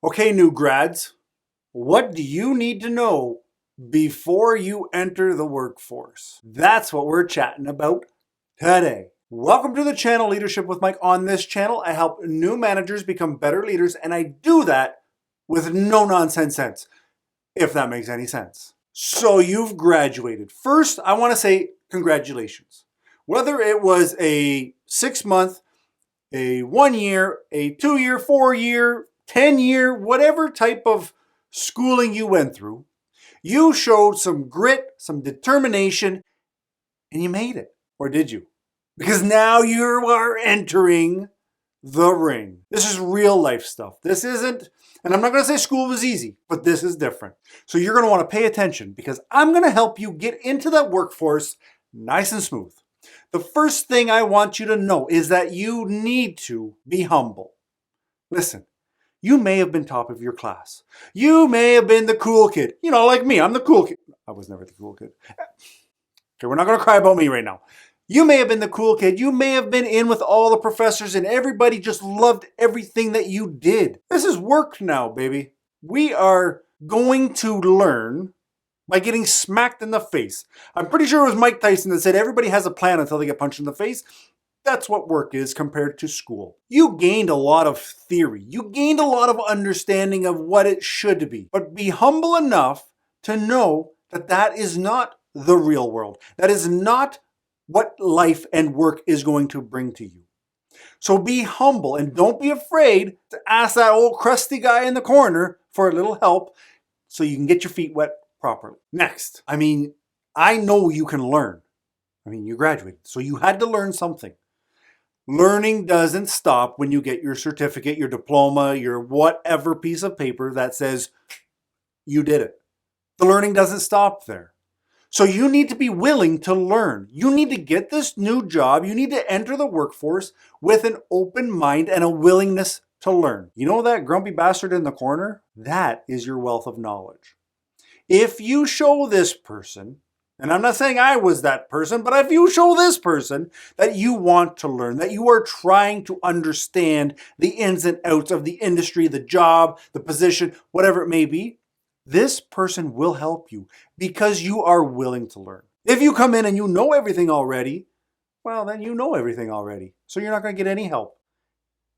Okay, new grads, what do you need to know before you enter the workforce? That's what we're chatting about today. Welcome to the channel Leadership with Mike. On this channel, I help new managers become better leaders, and I do that with no nonsense sense, if that makes any sense. So you've graduated. First, I want to say congratulations. Whether it was a 6-month, a 1 year, a 2 year, 4 year, 10 year, whatever type of schooling you went through, you showed some grit, some determination, and you made it. Or did you? Because now you are entering the ring. This is real life stuff. This isn't, and I'm not going to say school was easy, but this is different. So you're going to want to pay attention because I'm going to help you get into that workforce nice and smooth. The first thing I want you to know is that you need to be humble. Listen, you may have been top of your class. You may have been the cool kid. You know, like me, I'm the cool kid. I was never the cool kid. Okay, we're not going to cry about me right now. You may have been the cool kid. You may have been in with all the professors and everybody just loved everything that you did. This is work now, baby. We are going to learn by getting smacked in the face. I'm pretty sure it was Mike Tyson that said everybody has a plan until they get punched in the face. That's what work is compared to school. You gained a lot of theory. You gained a lot of understanding of what it should be. But be humble enough to know that that is not the real world. That is not what life and work is going to bring to you. So be humble and don't be afraid to ask that old crusty guy in the corner for a little help so you can get your feet wet properly. Next, I know you can learn. You graduated, so you had to learn something. Learning doesn't stop when you get your certificate, your diploma, your whatever piece of paper that says you did it. The learning doesn't stop there. So you need to be willing to learn. You need to get this new job. You need to enter the workforce with an open mind and a willingness to learn. You know that grumpy bastard in the corner? That is your wealth of knowledge. If you show this person, and I'm not saying I was that person, but if you show this person that you want to learn, that you are trying to understand the ins and outs of the industry, the job, the position, whatever it may be, this person will help you because you are willing to learn. If you come in and you know everything already, well, then you know everything already. So you're not going to get any help.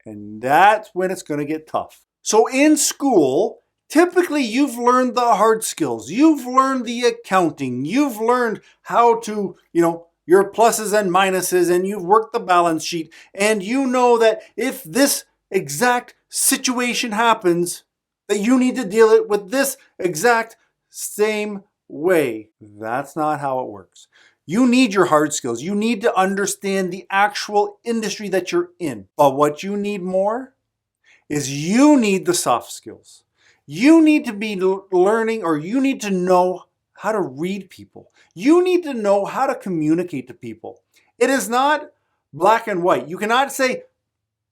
And that's when it's going to get tough. So in school, typically you've learned the hard skills. You've learned the accounting. You've learned how to, your pluses and minuses, and you've worked the balance sheet. And you know that if this exact situation happens, that you need to deal it with this exact same way. That's not how it works. You need your hard skills. You need to understand the actual industry that you're in. But what you need more is you need the soft skills. You need to be learning, or you need to know how to read people. You need to know how to communicate to people. It is not black and white. You cannot say,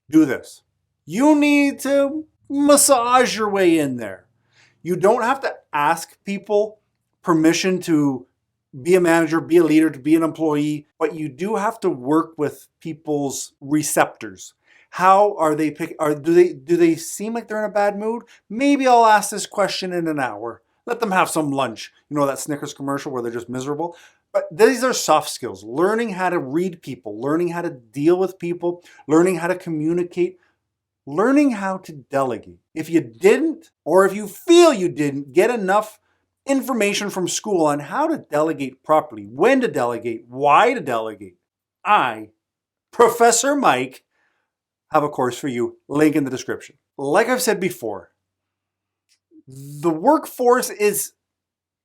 do this. You need to massage your way in there. You don't have to ask people permission to be a manager, be a leader, to be an employee, but you do have to work with people's receptors. How are they do they seem like they're in a bad mood? Maybe I'll ask this question in an hour. Let them have some lunch. You know that Snickers commercial where they're just miserable? But these are soft skills. Learning how to read people, learning how to deal with people, learning how to communicate, learning how to delegate. If you didn't, or if you feel you didn't get enough information from school on how to delegate properly, when to delegate, why to delegate, I, Professor Mike, have a course for you, link in the description. Like I've said before, the workforce is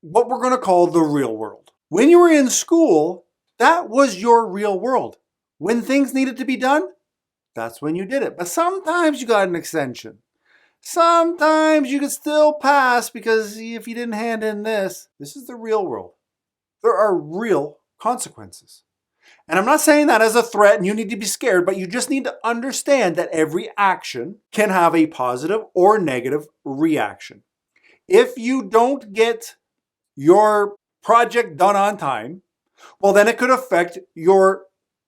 what we're going to call the real world. When you were in school, that was your real world. When things needed to be done, that's when you did it. But sometimes you got an extension. Sometimes you could still pass because if you didn't hand in this is the real world. There are real consequences. And I'm not saying that as a threat and you need to be scared, but you just need to understand that every action can have a positive or negative reaction. If you don't get your project done on time, well, then it could affect your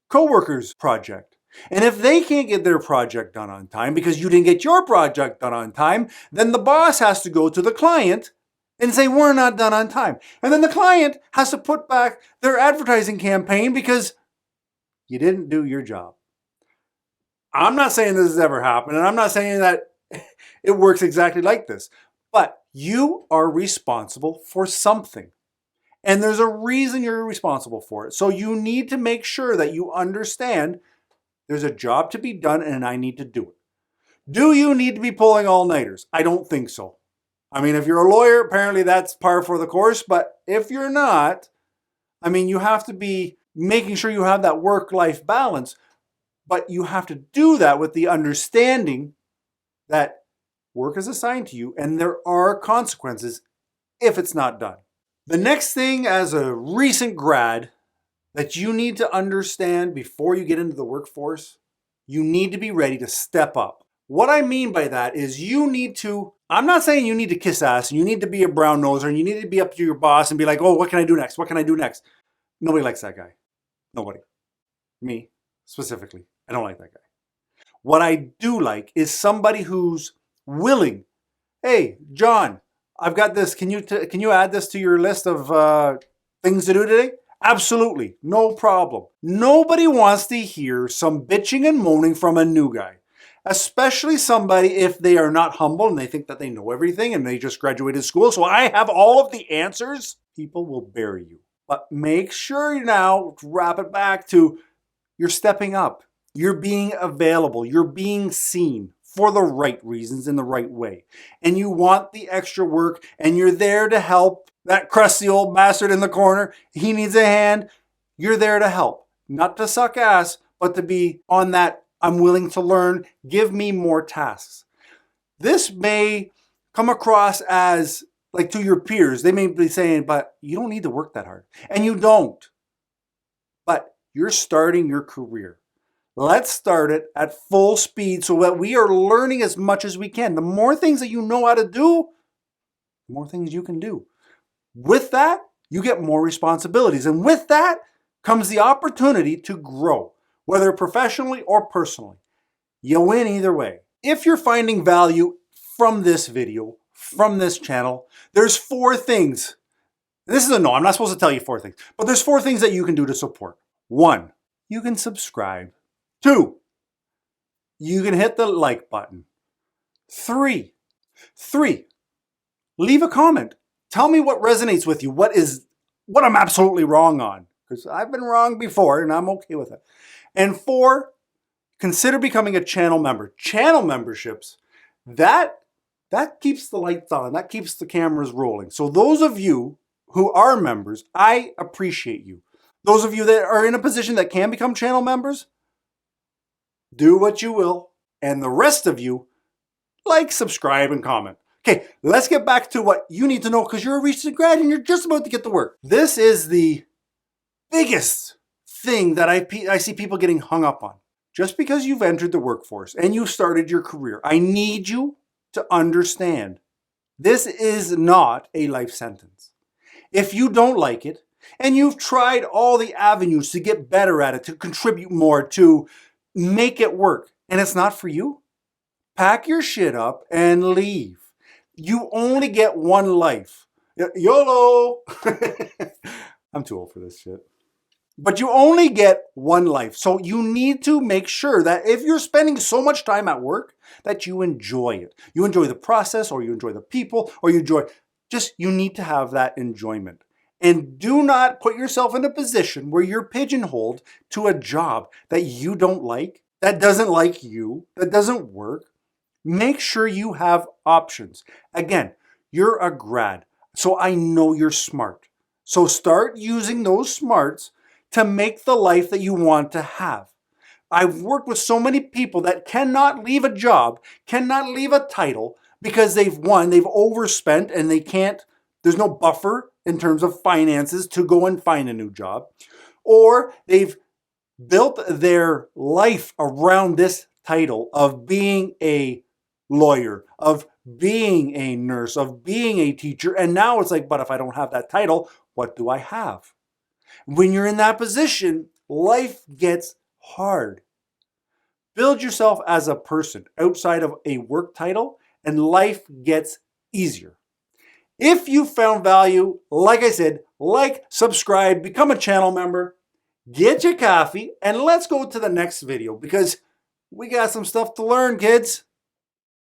coworker's project. And if they can't get their project done on time because you didn't get your project done on time, then the boss has to go to the client and say, we're not done on time. And then the client has to put back their advertising campaign because you didn't do your job. I'm not saying this has ever happened, and I'm not saying that it works exactly like this, but you are responsible for something. And there's a reason you're responsible for it. So you need to make sure that you understand there's a job to be done and I need to do it. Do you need to be pulling all-nighters? I don't think so. I mean, if you're a lawyer, apparently that's par for the course, but if you're not, I mean, you have to be making sure you have that work-life balance, but you have to do that with the understanding that work is assigned to you and there are consequences if it's not done. The next thing as a recent grad that you need to understand before you get into the workforce, you need to be ready to step up. What I mean by that is you need to, I'm not saying you need to kiss ass and you need to be a brown noser and you need to be up to your boss and be like, oh, what can I do next? What can I do next? Nobody likes that guy. Nobody. Me, specifically. I don't like that guy. What I do like is somebody who's willing. Hey, John, I've got this. Can you add this to your list of things to do today? Absolutely. No problem. Nobody wants to hear some bitching and moaning from a new guy, especially somebody if they are not humble and they think that they know everything and they just graduated school. So I have all of the answers. People will bury you. But make sure now, wrap it back to you're stepping up. You're being available. You're being seen for the right reasons in the right way. And you want the extra work and you're there to help that crusty old bastard in the corner. He needs a hand. You're there to help. Not to suck ass, but to be on that I'm willing to learn. Give me more tasks. This may come across as like to your peers. They may be saying, but you don't need to work that hard. And you don't. But you're starting your career. Let's start it at full speed so that we are learning as much as we can. The more things that you know how to do, the more things you can do. With that, you get more responsibilities. And with that comes the opportunity to grow, whether professionally or personally. You win either way. If you're finding value from this video, from this channel, there's 4 things. This is a no, I'm not supposed to tell you 4 things, but there's 4 things that you can do to support. 1, you can subscribe. 2, you can hit the like button. 3, leave a comment. Tell me what resonates with you, what I'm absolutely wrong on, because I've been wrong before and I'm okay with it. And 4, consider becoming a channel member. Channel memberships, that keeps the lights on, that keeps the cameras rolling. So those of you who are members, I appreciate you. Those of you that are in a position that can become channel members, do what you will. And the rest of you, like, subscribe, and comment. Okay, let's get back to what you need to know because you're a recent grad and you're just about to get to work. This is the biggest thing that I see people getting hung up on. Just because you've entered the workforce and you started your career, I need you to understand this is not a life sentence. If you don't like it and you've tried all the avenues to get better at it, to contribute more, to make it work, and it's not for you, pack your shit up and leave. You only get one life. YOLO! I'm too old for this shit. But you only get one life. So you need to make sure that if you're spending so much time at work, that you enjoy it. You enjoy the process, or you enjoy the people, or you need to have that enjoyment. And do not put yourself in a position where you're pigeonholed to a job that you don't like, that doesn't like you, that doesn't work. Make sure you have options. Again, you're a grad, so I know you're smart. So start using those smarts to make the life that you want to have. I've worked with so many people that cannot leave a job, cannot leave a title because they've overspent and there's no buffer in terms of finances to go and find a new job, or they've built their life around this title of being a lawyer, of being a nurse, of being a teacher, and now it's like, but if I don't have that title, what do I have? When you're in that position, life gets hard. Build yourself as a person outside of a work title, and life gets easier. If you found value, like I said, like, subscribe, become a channel member, get your coffee, and let's go to the next video because we got some stuff to learn, kids.